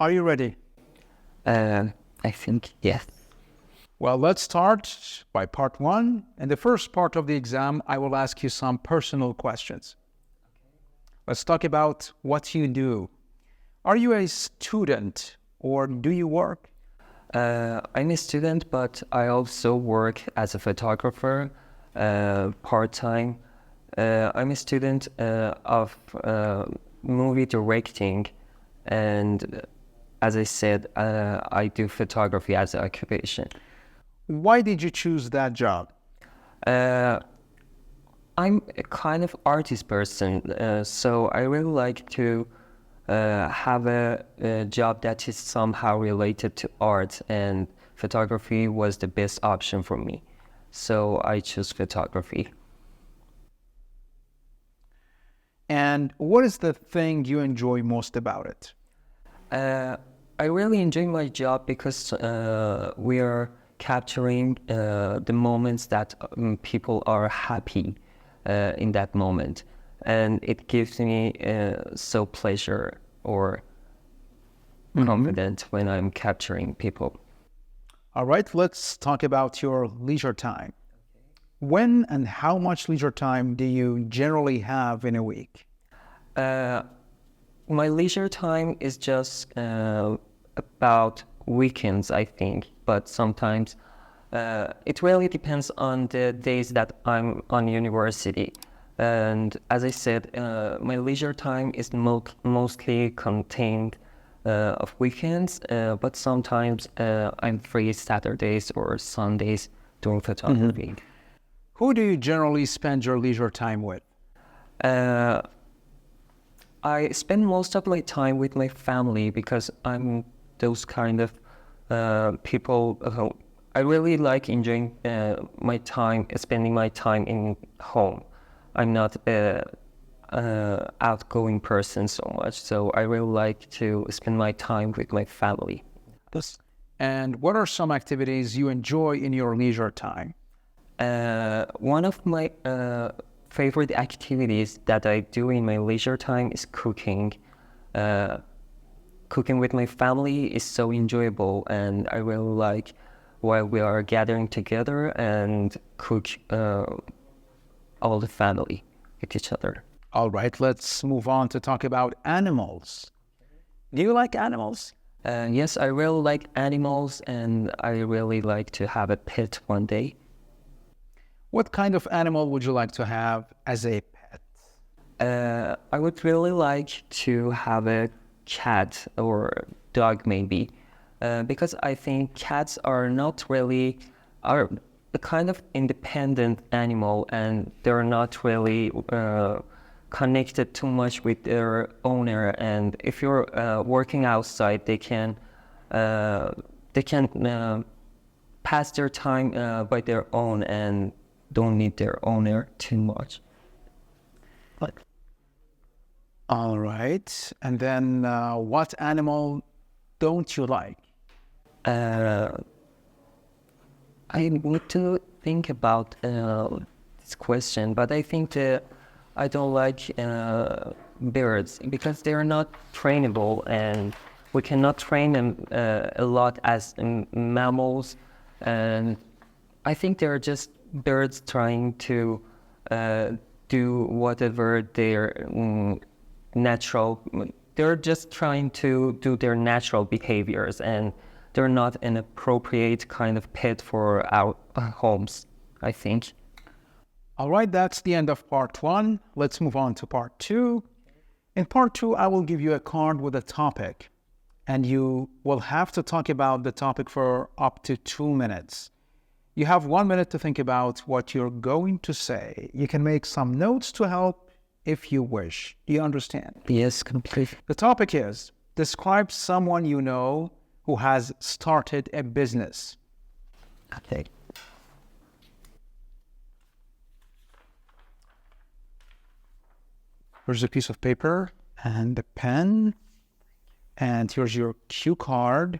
Are you ready? I think yes. Well, let's start by part one. In the first part of the exam, I will ask you some personal questions. Let's talk about what you do. Are you a student or do you work? I'm a student, but I also work as a photographer, part-time. I'm a student of movie directing, and as I said, I do photography as an occupation. Why did you choose that job? I'm a kind of artist person, so I really like to have a job that is somehow related to art, and photography was the best option for me. So I chose photography. And what is the thing you enjoy most about it? I really enjoy my job because we are capturing the moments that people are happy in that moment, and it gives me so pleasure or confident when I'm capturing people. All right, let's talk about your leisure time. When and how much leisure time do you generally have in a week? My leisure time is just about weekends, I think, but sometimes it really depends on the days that I'm on university. And as I said, my leisure time is mostly contained of weekends, but sometimes I'm free Saturdays or Sundays doing photography. Who do you generally spend your leisure time with? Uh, I spend most of my time with my family because I'm those kind of people who I really like enjoying my time, spending my time in home. I'm not a outgoing person so much, so I really like to spend my time with my family. And what are some activities you enjoy in your leisure time? One of my favorite activities that I do in my leisure time is cooking. Uh, Cooking with my family is so enjoyable, and I really like while we are gathering together and cook all the family with each other. All right, let's move on to talk about animals. Do you like animals? Yes, I really like animals, and I really like to have a pet one day. What kind of animal would you like to have as a pet? I would really like to have a cat or dog maybe, because I think cats are not really are a kind of independent animal, and they're not really connected too much with their owner. And if you're working outside, they can pass their time by their own and don't need their owner too much. All right. And then what animal don't you like? Uh, I need to think about this question, but I think I don't like birds because they are not trainable, and we cannot train them a lot as mammals. And I think they're just birds trying to do whatever their natural. They're just trying to do their natural behaviors, and they're not an appropriate kind of pet for our homes, I think. All right, that's the end of part one. Let's move on to part two. In part two, I will give you a card with a topic, and you will have to talk about the topic for up to 2 minutes. You have 1 minute to think about what you're going to say. You can make some notes to help if you wish. Do you understand? Yes, completely. The topic is describe someone you know who has started a business. Okay. Here's a piece of paper and a pen. And here's your cue card.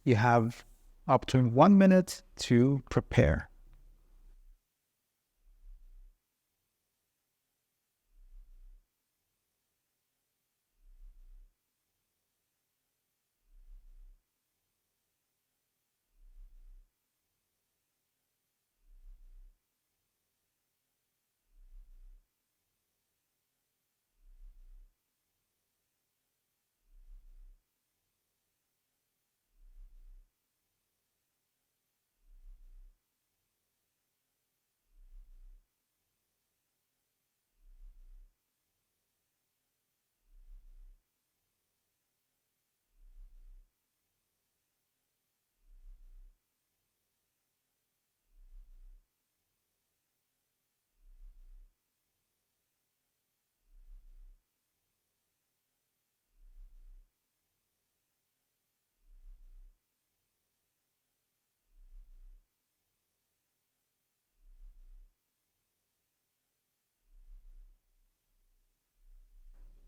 You have up to 1 minute to prepare.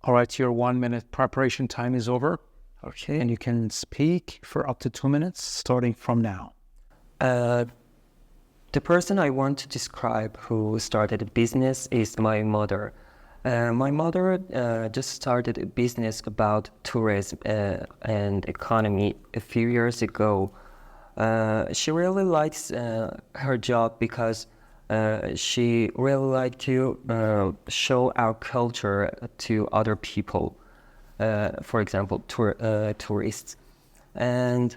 All right, your 1 minute preparation time is over. Okay. And you can speak for up to 2 minutes, starting from now. The person I want to describe who started a business is my mother. My mother just started a business about tourism and economy a few years ago. She really likes her job because she really likes to show our culture to other people, for example, tourists. And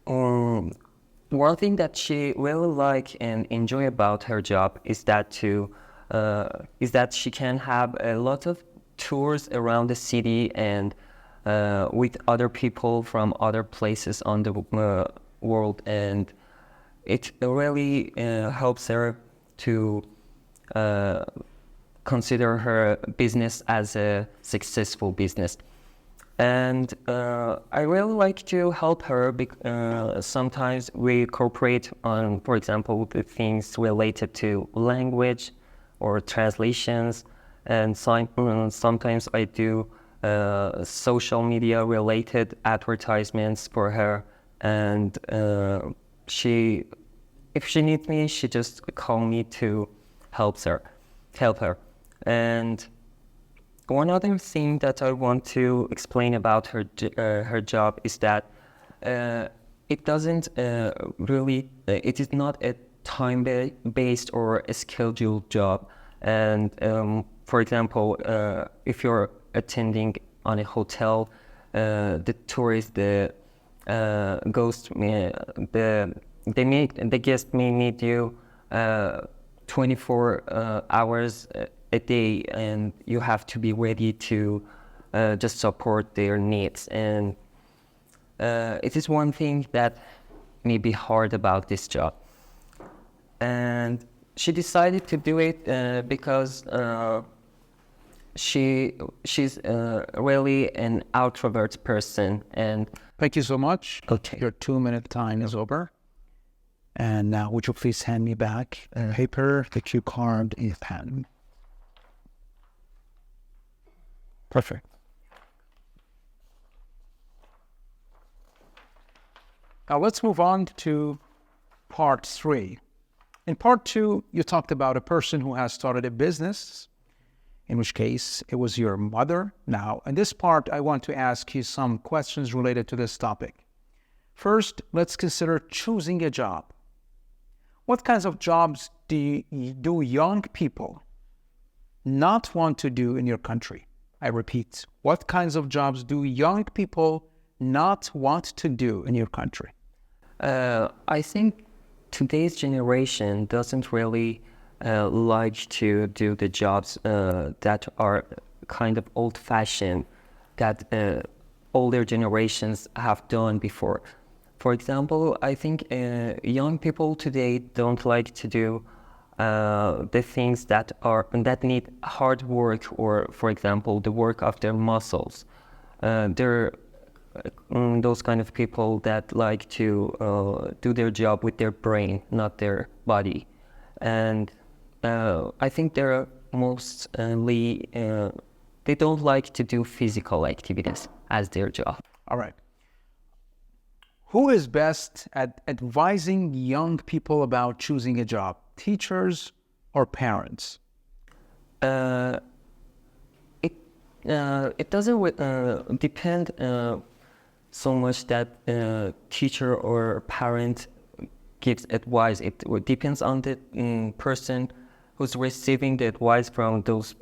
one thing that she really like and enjoy about her job is that she can have a lot of tours around the city and with other people from other places on the world, and it really helps her to consider her business as a successful business. And I really like to help her because sometimes we cooperate on, for example, the things related to language or translations, and sometimes I do social media related advertisements for her. And if she needs me, she just call me to help her. And one other thing that I want to explain about her job is that it doesn't really, it is not a time-based or a scheduled job. And for example, if you're attending on a hotel, the tourist, the guest may need you 24 hours a day, and you have to be ready to just support their needs. And it is one thing that may be hard about this job. And she decided to do it because she's really an introvert person. And Thank you so much. Okay. Your 2 minute time is over. And now, would you please hand me back paper, the cue card, and a pen? Perfect. Now let's move on to part 3. In part 2, you talked about a person who has started a business, in which case it was your mother. Now, in this part, I want to ask you some questions related to this topic. First, let's consider choosing a job. What kinds of jobs do young people not want to do in your country? I repeat, what kinds of jobs do young people not want to do in your country? I think today's generation doesn't really like to do the jobs that are kind of old-fashioned, that older generations have done before. For example, I think young people today don't like to do the things that need hard work, or, for example, the work of their muscles. They're those kind of people that like to do their job with their brain, not their body. And I think they're mostly, they don't like to do physical activities as their job. All right. Who is best at advising young people about choosing a job? Teachers or parents? It doesn't depend so much that teacher or parent gives advice. It depends on the person who's receiving the advice from those,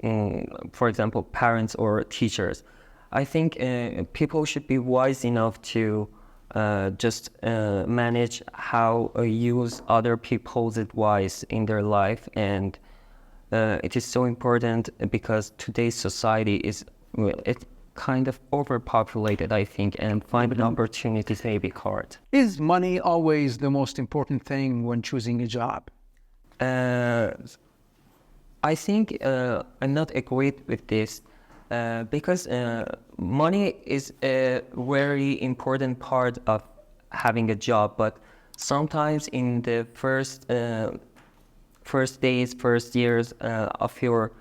for example, parents or teachers. I think people should be wise enough to just manage how use other people's advice in their life. And it is so important because today's society is, it's kind of overpopulated, I think, and finding opportunities may be hard. Is money always the most important thing when choosing a job? I think I'm not agreed with this because money is a very important part of having a job, but sometimes in the first days, first years of your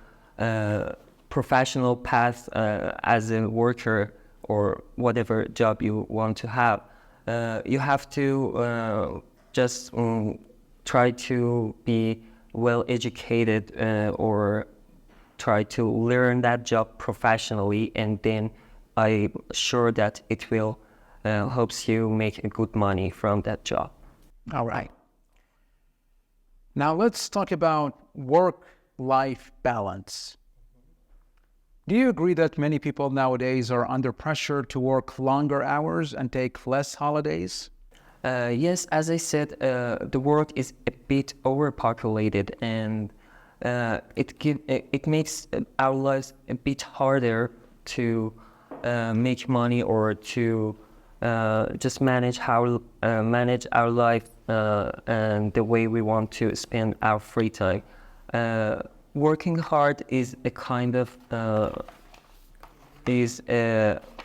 professional path as a worker or whatever job you want to have. You have to just try to be well educated or try to learn that job professionally, and then I'm sure that it will helps you make good money from that job. All right. Now let's talk about work-life balance. Do you agree that many people nowadays are under pressure to work longer hours and take less holidays? Yes, as I said, the work is a bit overpopulated, and it makes our lives a bit harder to make money or to just manage our life and the way we want to spend our free time. Working hard is a kind of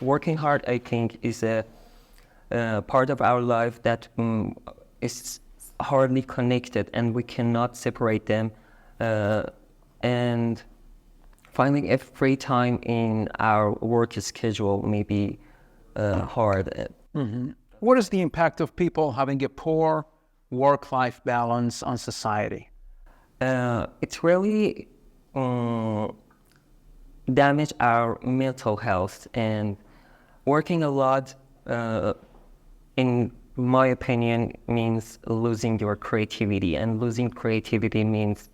working hard, I think, is a part of our life that is hardly connected, and we cannot separate them. And finding a free time in our work schedule may be hard. Mm-hmm. What is the impact of people having a poor work-life balance on society? It really damage our mental health, and working a lot, in my opinion, means losing your creativity, and losing creativity means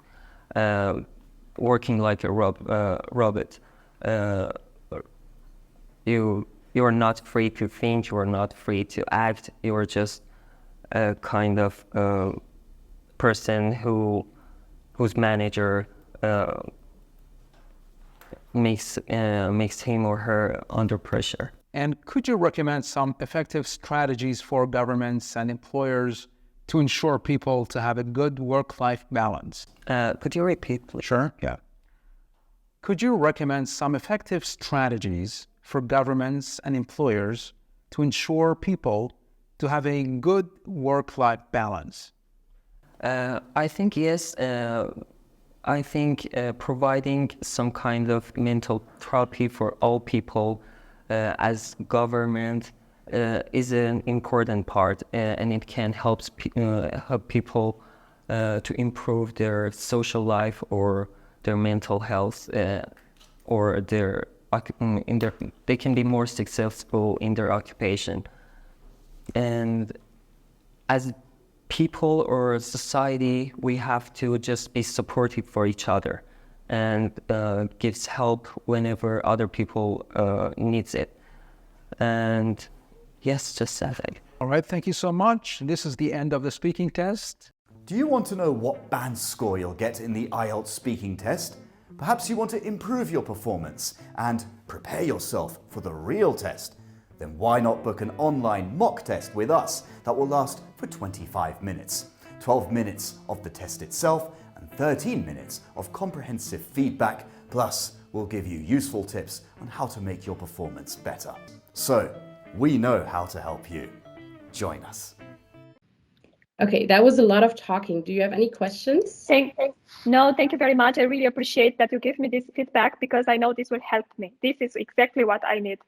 working like a robot. You're not free to think, you're not free to act, you're just a kind of person whose manager makes him or her under pressure. And could you recommend some effective strategies for governments and employers to ensure people to have a good work-life balance? Could you repeat, please? Sure, yeah. Could you recommend some effective strategies for governments and employers to ensure people to have a good work-life balance? I think yes. I think providing some kind of mental therapy for all people as government is an important part, and it can help people to improve their social life or their mental health, or they can be more successful in their occupation. And as people or society, we have to just be supportive for each other and gives help whenever other people needs it. And yes, just that. All right, thank you so much. This is the end of the speaking test. Do you want to know what band score you'll get in the IELTS speaking test? Perhaps you want to improve your performance and prepare yourself for the real test. Then why not book an online mock test with us that will last for 25 minutes. 12 minutes of the test itself and 13 minutes of comprehensive feedback, plus we'll give you useful tips on how to make your performance better. So, we know how to help you. Join us. Okay, that was a lot of talking. Do you have any questions? No, thank you very much. I really appreciate that you give me this feedback, because I know this will help me. This is exactly what I need.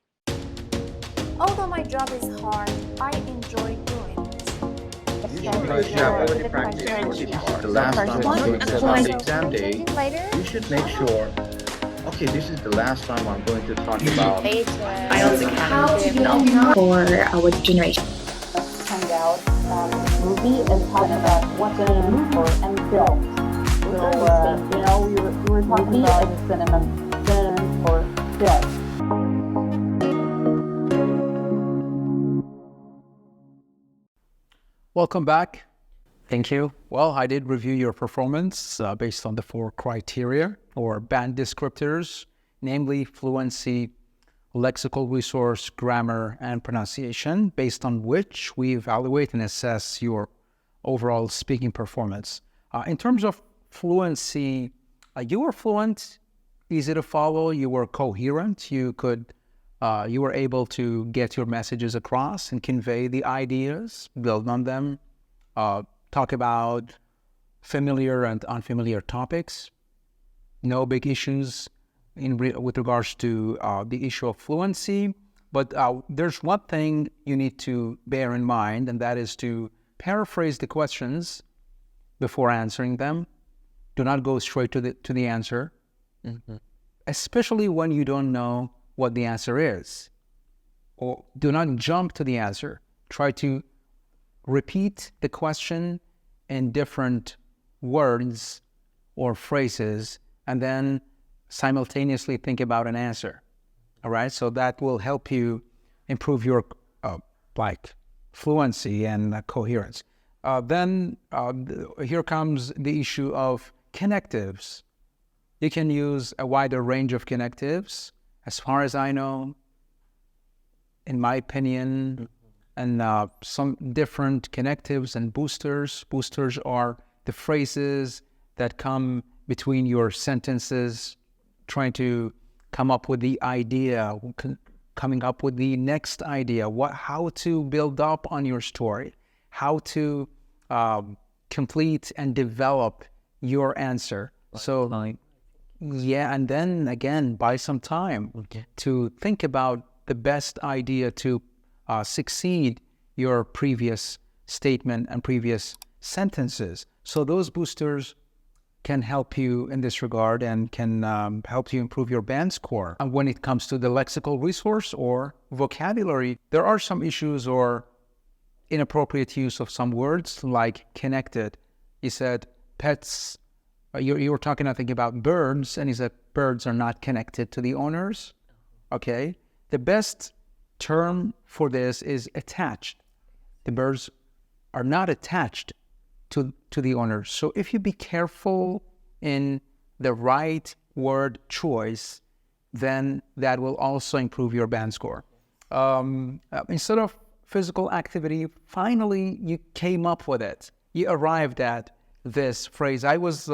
Although my job is hard, I enjoy doing it. Because you have already practiced the last time I'm going to on the exam day, you should make sure, okay, this is the last time I'm going to talk about IELTS Academy for our generation. Let's find out movie and talk about what's synonym for and film. So, we were talking about synonyms for film. Welcome back. Thank you. Well, I did review your performance based on the 4 criteria or band descriptors, namely fluency, lexical resource, grammar, and pronunciation, based on which we evaluate and assess your overall speaking performance. In terms of fluency, you were fluent, easy to follow, you were coherent, you were able to get your messages across and convey the ideas, build on them, talk about familiar and unfamiliar topics. No big issues with regards to the issue of fluency. But there's one thing you need to bear in mind, and that is to paraphrase the questions before answering them. Do not go straight to the answer, especially when you don't know what the answer is. Or do not jump to the answer. Try to repeat the question in different words or phrases, and then simultaneously think about an answer. All right, so that will help you improve your fluency and coherence. Then here comes the issue of connectives. You can use a wider range of connectives. As far as I know, in my opinion, and some different connectives and boosters. Boosters are the phrases that come between your sentences, trying to come up with the idea, coming up with the next idea, how to build up on your story, how to complete and develop your answer. Yeah, and then again, buy some time to think about the best idea to succeed your previous statement and previous sentences. So those boosters can help you in this regard and can help you improve your band score. And when it comes to the lexical resource or vocabulary, there are some issues or inappropriate use of some words like connected. You said pets, you were talking, I think, about birds, and he said birds are not connected to the owners. Okay. The best term for this is attached. The birds are not attached to the owner. So if you be careful in the right word choice, then that will also improve your band score. Instead of physical activity, finally you came up with it. You arrived at this phrase. I was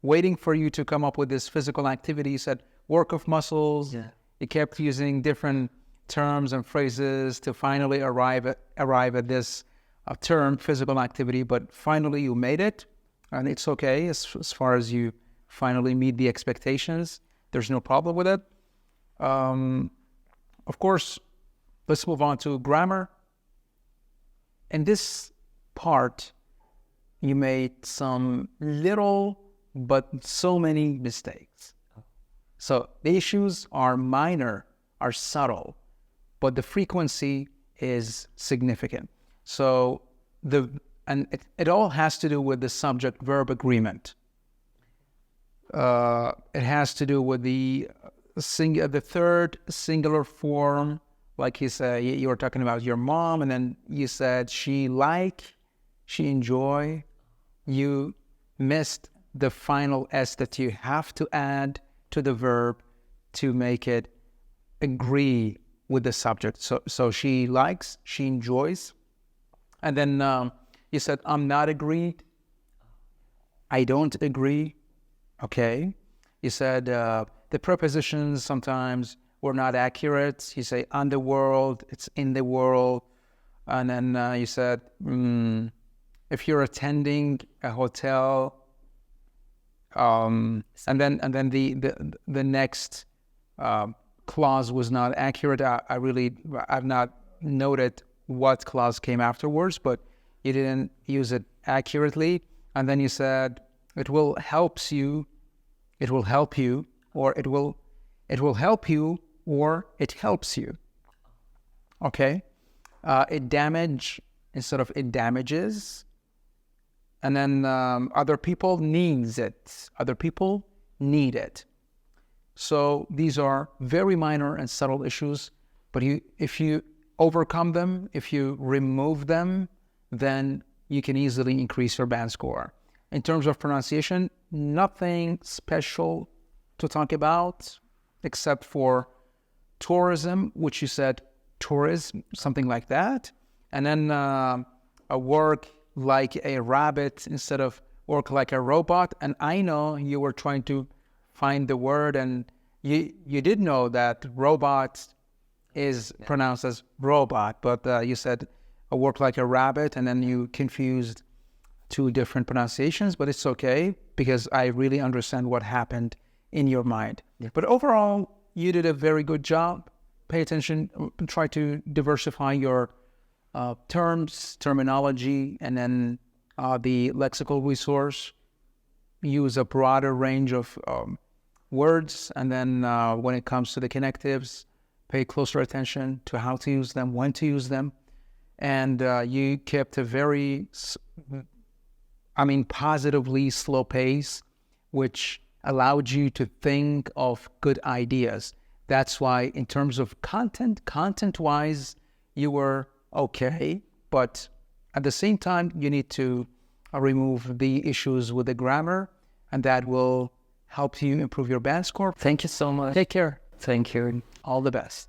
waiting for you to come up with this physical activity. You said work of muscles. Yeah. You kept using different terms and phrases to finally arrive at this term, physical activity, but finally you made it, and it's okay as far as you finally meet the expectations. There's no problem with it. Of course, let's move on to grammar. In this part, you made some little but so many mistakes. So the issues are minor, are subtle, but the frequency is significant. So it all has to do with the subject-verb agreement. It has to do with the third singular form, like you said, you were talking about your mom, and then you said she enjoy. You missed the final S that you have to add to the verb to make it agree with the subject. So she likes, she enjoys. And then you said, I'm not agreed. I don't agree. Okay. You said the prepositions sometimes were not accurate. You say on the world, it's in the world. And then you said, if you're attending a hotel, and then the next clause was not accurate. I've not noted what clause came afterwards, but you didn't use it accurately. And then you said it will help you, or it will help you, or it helps you. Okay, it damage instead of it damages. And then other people needs it. Other people need it. So these are very minor and subtle issues, but if you overcome them, if you remove them, then you can easily increase your band score. In terms of pronunciation, nothing special to talk about except for tourism, which you said tourism, something like that. And then a work like a rabbit instead of work like a robot. And I know you were trying to find the word, and you did know that robot is pronounced as robot, but you said a work like a rabbit, and then you confused two different pronunciations, but it's okay because I really understand what happened in your mind. But overall, you did a very good job. Pay attention, try to diversify your terms, terminology, and then the lexical resource. Use a broader range of words, and then when it comes to the connectives, pay closer attention to how to use them, when to use them. And you kept a very, positively slow pace, which allowed you to think of good ideas. That's why in terms of content-wise, you were okay, but at the same time, you need to remove the issues with the grammar, and that will help you improve your band score. Thank you so much. Take care. Thank you. All the best.